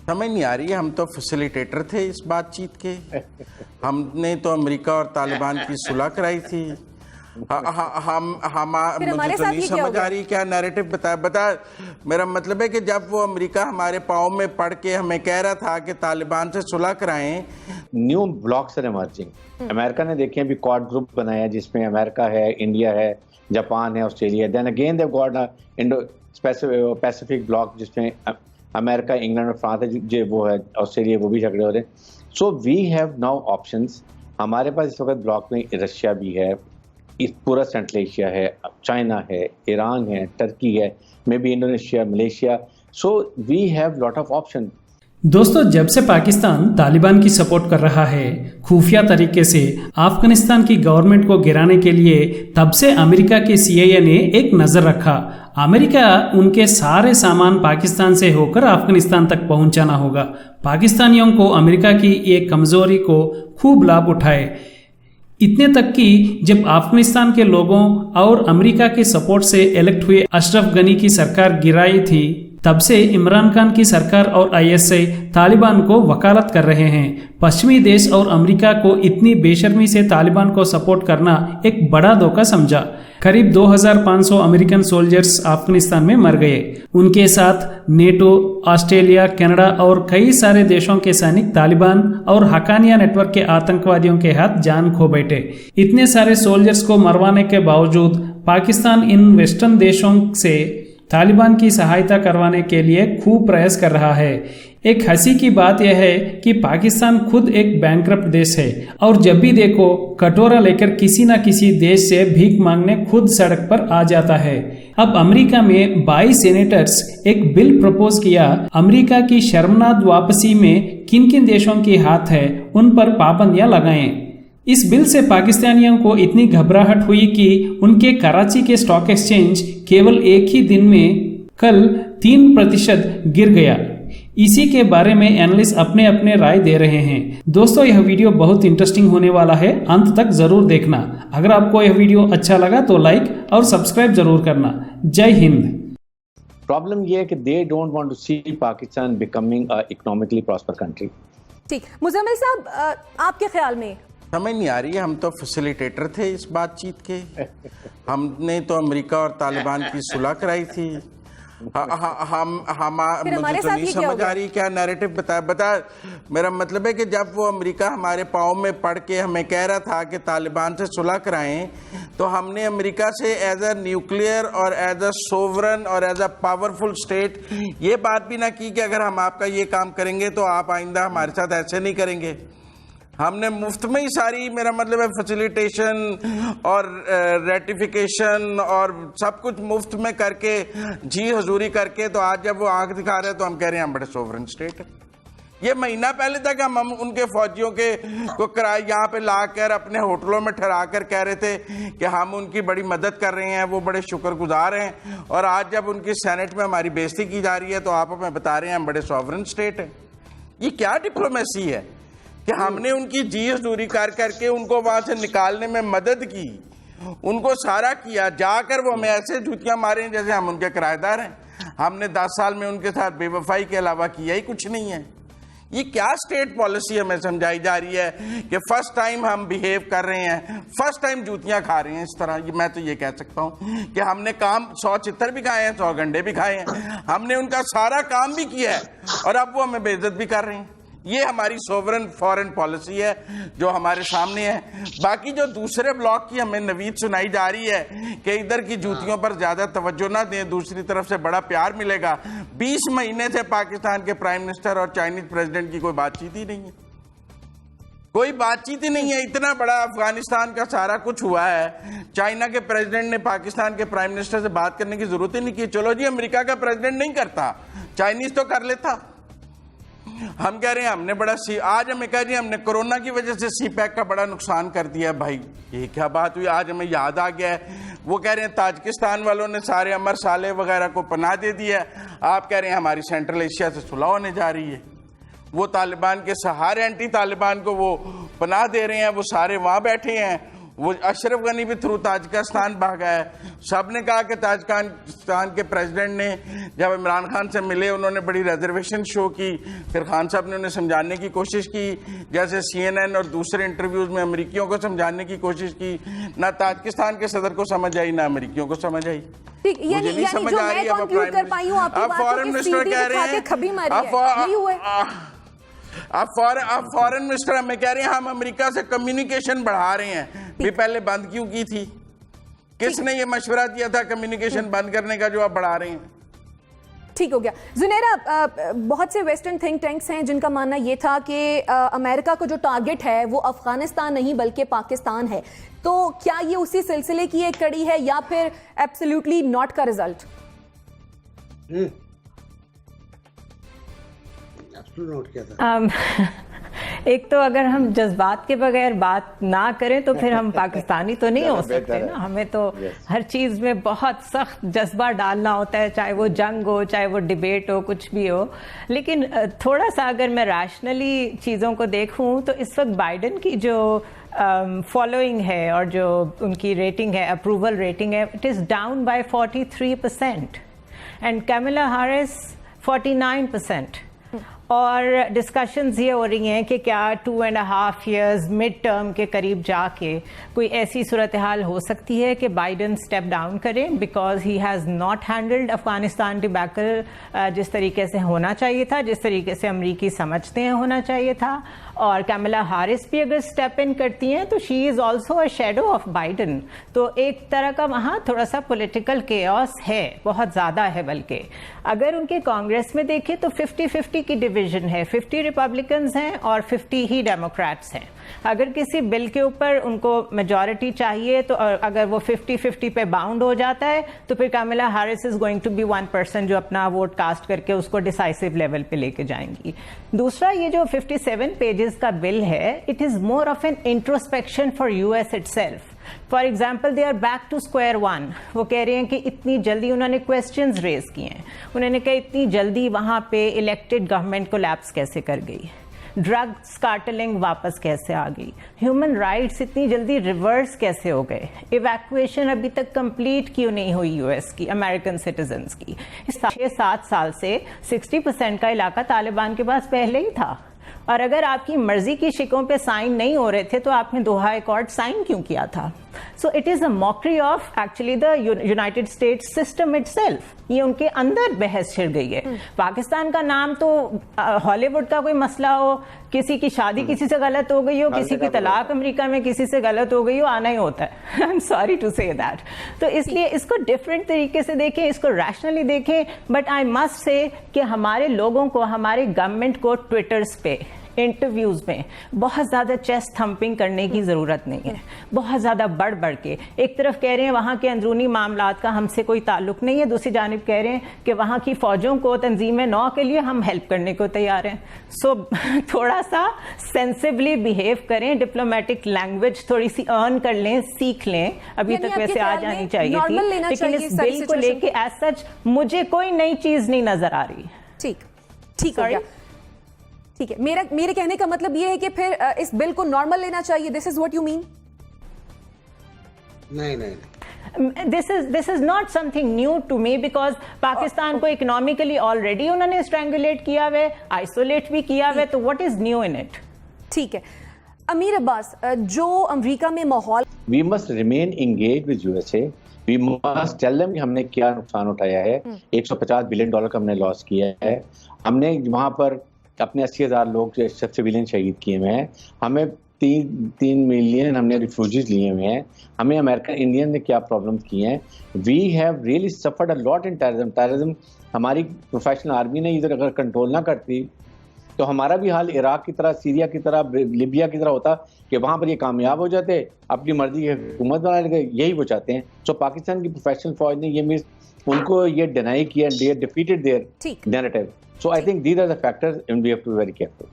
समझ नहीं आ रही है। हम तो फैसिलिटेटर थे इस बातचीत के। हमने तो अमेरिका और तालिबान की सुलह कराई थी। मुझे तो नहीं समझ आ रही क्या नैरेटिव बता। मेरा मतलब है कि जब वो अमेरिका हमारे पाँव में पड़ के हमें कह रहा था कि तालिबान से सुलह कराएं। New blocks are emerging. America ने देखें अभी क्वाड ग्रुप बनाया जिसमें अमेरिका है, इंडिया है, जापान है, ऑस्ट्रेलिया। देन अगेन देव गॉट इंडो पैसिफिक ब्लॉक जिसमें अमेरिका, इंग्लैंड और फ्रांस है, जो वो है, ऑस्ट्रेलिया, वो भी झगड़े हो रहे हैं। So we have now options. हमारे पास इस वक्त ब्लॉक में रशिया भी है, इस पूरा सेंट्रल एशिया है, चाइना है, ईरान है, टर्की है, maybe Indonesia, Malaysia. So we have lot of option. दोस्तों, जब से पाकिस्तान तालिबान की सपोर्ट कर रहा है खुफिया तरीके से अफगानिस्तान की गवर्नमेंट को गिराने के लिए, तब से अमेरिका के CIA ने एक नज़र रखा। अमेरिका उनके सारे सामान पाकिस्तान से होकर अफगानिस्तान तक पहुंचाना होगा। पाकिस्तानियों को अमेरिका की एक कमजोरी को खूब लाभ उठाए, इतने तक कि जब अफगानिस्तान के लोगों और अमेरिका के सपोर्ट से इलेक्ट हुए अशरफ गनी की सरकार गिराई थी, तब से इमरान खान की सरकार और ISI तालिबान को वकालत कर रहे हैं। पश्चिमी देश और अमेरिका को इतनी बेशर्मी से तालिबान को सपोर्ट करना एक बड़ा धोखा समझा। करीब 2500 अमेरिकन सोल्जर्स अफगानिस्तान में मर गए। उनके साथ नेटो, ऑस्ट्रेलिया, कनाडा और कई सारे देशों के सैनिक तालिबान और हकानिया नेटवर्क के आतंकवादियों के हाथ जान खो बैठे। इतने सारे सोल्जर्स को मरवाने के बावजूद पाकिस्तान इन वेस्टर्न देशों से तालिबान की सहायता करवाने के लिए खूब प्रयास कर रहा है। एक हंसी की बात यह है कि पाकिस्तान खुद एक बैंकरप्ट देश है और जब भी देखो कटोरा लेकर किसी न किसी देश से भीख मांगने खुद सड़क पर आ जाता है। अब अमेरिका में 22 सेनेटर्स एक बिल प्रपोज किया। अमेरिका की शर्मनाक वापसी में किन किन देशों की हाथ है उन पर पाबंदियां लगाएं। इस बिल से पाकिस्तानियों को इतनी घबराहट हुई कि उनके कराची के स्टॉक एक्सचेंज केवल एक ही दिन में कल 3% गिर गया। इसी के बारे में एनालिस्ट अपने अपने राय दे रहे हैं। दोस्तों, यह वीडियो बहुत इंटरेस्टिंग होने वाला है, अंत तक जरूर देखना। अगर आपको यह वीडियो अच्छा लगा तो लाइक और सब्सक्राइब जरूर करना। जय हिंद। प्रॉब्लम यह है कि they don't want to see Pakistan becoming a economically prosper country. ठीक, मुजम्मिल साहब, आपके ख्याल में? समझ नहीं आ रही है। हम तो फैसिलिटेटर थे इस बातचीत के। हमने तो अमेरिका और तालिबान की सुलह कराई थी। मुझे तो नहीं समझ आ रही क्या नैरेटिव बता। मेरा मतलब है कि जब वो अमेरिका हमारे पाँव में पड़ के हमें कह रहा था कि तालिबान से सुलह कराएं, तो हमने अमेरिका से एज अ न्यूक्लियर और एज अ सोवरन और एज अ पावरफुल स्टेट ये बात भी ना की कि अगर हम आपका ये काम करेंगे तो आप आइंदा हमारे साथ ऐसे नहीं करेंगे। हमने मुफ्त में ही सारी, मेरा मतलब है, फैसिलिटेशन और रेटिफिकेशन और सब कुछ मुफ्त में करके, जी हजूरी करके, तो आज जब वो आंख दिखा रहे हैं तो हम कह रहे हैं हम बड़े सोवरेन स्टेट है। ये महीना पहले तक हम उनके फौजियों के को किराए यहाँ पे लाकर अपने होटलों में ठहरा कर कह रहे थे कि हम उनकी बड़ी मदद कर रहे हैं, वो बड़े शुक्रगुजार हैं। और आज जब उनकी सेनेट में हमारी बेइज्जती की जा रही है तो आप हमें बता रहे हैं हम बड़े सोवरेन स्टेट हैं। ये क्या डिप्लोमेसी है कि हमने उनकी जी हजूरी कर करके उनको वहां से निकालने में मदद की, उनको सारा किया, जाकर वो हमें ऐसे जूतियां मारे जैसे हम उनके किराएदार हैं। हमने 10 साल में उनके साथ बेवफाई के अलावा किया ही कुछ नहीं है। ये क्या स्टेट पॉलिसी हमें समझाई जा रही है कि फर्स्ट टाइम हम बिहेव कर रहे हैं, फर्स्ट टाइम जूतियां खा रहे हैं इस तरह। मैं तो ये कह सकता हूं कि हमने काम 100 चित्तर भी खाए हैं, 100 गंडे भी खाए हैं, हमने उनका सारा काम भी किया है और अब वो हमें बेइज्जत भी कर रहे हैं। ये हमारी सोवरेन फॉरेन पॉलिसी है जो हमारे सामने है। बाकी जो दूसरे ब्लॉक की हमें नवीद सुनाई जा रही है कि इधर की जूतियों पर ज्यादा तवज्जो ना दें, दूसरी तरफ से बड़ा प्यार मिलेगा। 20 महीने से पाकिस्तान के प्राइम मिनिस्टर और चाइनीज प्रेसिडेंट की कोई बातचीत ही नहीं है, कोई बातचीत ही नहीं है। इतना बड़ा अफगानिस्तान का सारा कुछ हुआ है, चाइना के प्रेसिडेंट ने पाकिस्तान के प्राइम मिनिस्टर से बात करने की जरूरत ही नहीं की। चलो जी, अमेरिका का प्रेसिडेंट नहीं करता, चाइनीज तो कर लेता। हम कह रहे हैं हमने बड़ा आज हमें कह रहे हैं हमने कोरोना की वजह से CPEC का बड़ा नुकसान कर दिया। भाई ये क्या बात हुई, आज हमें याद आ गया है। वो कह रहे हैं ताजिकिस्तान वालों ने सारे अमर साले वगैरह को पनाह दे दिया, आप कह रहे हैं हमारी सेंट्रल एशिया से सुलह होने जा रही है। वो तालिबान के सहारे एंटी तालिबान को वो पनाह दे रहे हैं, वो सारे वहां बैठे हैं, वो अशरफ गनी भी थ्रू ताजिकिस्तान भागा है। सब ने कहा कि ताजिकिस्तान के प्रेसिडेंट ने जब इमरान खान से मिले उन्होंने बड़ी रिजर्वेशन शो की, फिर खान साहब ने उन्हें समझाने की कोशिश की, जैसे CNN और दूसरे इंटरव्यूज में अमरीकियों को समझाने की कोशिश की। ना ताजिकिस्तान के सदर को समझ आई ना अमरीकियों को समझ आई। ठीक, यानी जो मैं कंक्लूड कर पाई हूं आपकी बातों की सीधी दिखा के खबी मारी है, यही हुआ है। आप फॉरेन मिनिस्टर हमें कह रहे हैं हम अमेरिका से कम्युनिकेशन बढ़ा रहे हैं, भी पहले बंद क्यों की थी? किसने ये मशवरा दिया था कम्युनिकेशन बंद करने का जो आप बढ़ा रहे हैं? ठीक हो गया। जुनेरा, बहुत से वेस्टर्न थिंक टैंक्स हैं जिनका मानना ये था कि अमेरिका का जो टारगेट है वो अफगानिस्तान नहीं बल्कि पाकिस्तान है, तो क्या ये उसी सिलसिले की एक कड़ी है या फिर एब्सोल्युटली नॉट का रिजल्ट? नोट किया था। एक तो अगर हम जज्बात के बगैर बात ना करें तो फिर हम पाकिस्तानी तो नहीं हो सकते ना। हमें तो हर चीज़ में बहुत सख्त जज्बा डालना होता है, चाहे वो जंग हो, चाहे वो डिबेट हो, कुछ भी हो। लेकिन थोड़ा सा अगर मैं रैशनली चीज़ों को देखूं तो इस वक्त बाइडन की जो फॉलोइंग है और जो उनकी रेटिंग है, अप्रूवल रेटिंग है, it is down by 43% and Kamala Harris 49%। और डिस्कशंस ये हो रही हैं कि क्या 2.5 years मिड टर्म के करीब जाके कोई ऐसी सूरत हाल हो सकती है कि बाइडन स्टेप डाउन करें because he has not handled Afghanistan debacle जिस तरीके से होना चाहिए था, जिस तरीके से अमरीकी समझते हैं होना चाहिए था। और कैमला हैरिस भी अगर स्टेप इन करती हैं तो she is also a shadow of Biden. तो एक तरह का वहाँ थोड़ा सा पॉलिटिकल केओस है, बहुत ज़्यादा है। बल्कि अगर उनके कांग्रेस में देखें तो 50-50 की डिवीजन है, 50 रिपब्लिकन्स हैं और 50 ही डेमोक्रेट्स हैं। अगर किसी बिल के ऊपर उनको मेजॉरिटी चाहिए तो अगर वो 50-50 पे बाउंड हो जाता है तो फिर Kamala Harris is going to be 1% जो अपना वोट कास्ट करके उसको डिसाइसिव लेवल पे लेके जाएंगी। दूसरा, ये जो 57 पेजेस का बिल है, it is more of an introspection for US itself. For example, they are back to square one. वो कह रहे हैं कि इतनी जल्दी उन्होंने क्वेश्चंस रेज किए हैं। उन्होंने कहा इतनी जल्दी वहां पे इलेक्टेड गवर्नमेंट कोलैप्स कैसे कर गई, ड्रग्स कार्टेलिंग वापस कैसे आ गई, ह्यूमन राइट्स इतनी जल्दी रिवर्स कैसे हो गए, इवैक्यूएशन अभी तक कंप्लीट क्यों नहीं हुई यूएस की, अमेरिकन सिटीजन्स की। 6-7 साल से 60% का इलाका तालिबान के पास पहले ही था। और अगर आपकी मर्जी की शिकों पे साइन नहीं हो रहे थे तो आपने दोहा एकॉर्ड साइन क्यों किया था? So it is a mockery of actually the United states system itself. ये उनके अंदर बहस छिड़ गई है। पाकिस्तान का नाम तो हॉलीवुड का कोई मसला हो, किसी की शादी किसी से गलत हो गई हो, किसी की तलाक अमेरिका में किसी से गलत हो गई हो, आना ही होता है। I am sorry to say that. तो इसलिए इसको डिफरेंट तरीके से देखें, इसको रैशनली देखें। बट आई मस्ट से कि हमारे लोगों को, हमारे गवर्नमेंट को ट्विटर्स पे, इंटरव्यूज में बहुत ज्यादा चेस्ट थम्पिंग करने की जरूरत नहीं है। बहुत ज्यादा बढ़ बढ़ के एक तरफ कह रहे हैं वहां के अंदरूनी मामलात का हमसे कोई ताल्लुक नहीं है, दूसरी जानिब कह रहे हैं कि वहां की फौजों को, तंजीम नौ के लिए हम हेल्प करने को तैयार हैं। सो थोड़ा सा सेंसिबली बिहेव करें, डिप्लोमेटिक लैंग्वेज थोड़ी सी अर्न कर लें, सीख लें। अभी तक वैसे आ जानी चाहिए थी, लेकिन इस बिल को लेके एज सच मुझे कोई नई चीज नहीं नजर आ रही। ठीक हो गया। ठीक है, मेरे कहने का मतलब ये है कि फिर इस बिल को नॉर्मल लेना चाहिए। This is what you mean? नहीं, this is not something new to me because Pakistan को इकोनॉमिकली ऑलरेडी उन्होंने स्ट्रैंगुलेट किया हुआ है, आइसोलेट भी किया हुआ है, तो what is new in it? ठीक है, अमीर अब्बास, जो अमेरिका में माहौल, we must remain engage with USA, we must tell them कि हमने क्या नुकसान उठाया है। $150 बिलियन का हमने लॉस किया है। हमने वहां पर अपने 80,000 लोग सिविलियन शहीद किए हुए हैं। हमें 3 मिलियन हमने रिफ्यूजीज लिए हुए हैं। हमें अमेरिकन इंडियन ने क्या प्रॉब्लम की हैं। We have really suffered a lot in terrorism. हमारी प्रोफेशनल आर्मी ने इधर अगर कंट्रोल ना करती तो हमारा भी हाल इराक की तरह, सीरिया की तरह, लिबिया की तरह होता कि वहाँ पर ये कामयाब हो जाते, अपनी मर्जी की हुकूमत बना लेते। यही वो चाहते हैं। तो पाकिस्तान की प्रोफेशनल फौज ने ये मीन्स उनको ये डिनाई किया, they defeated there narrative. So I think these are the factors and we have to be very careful.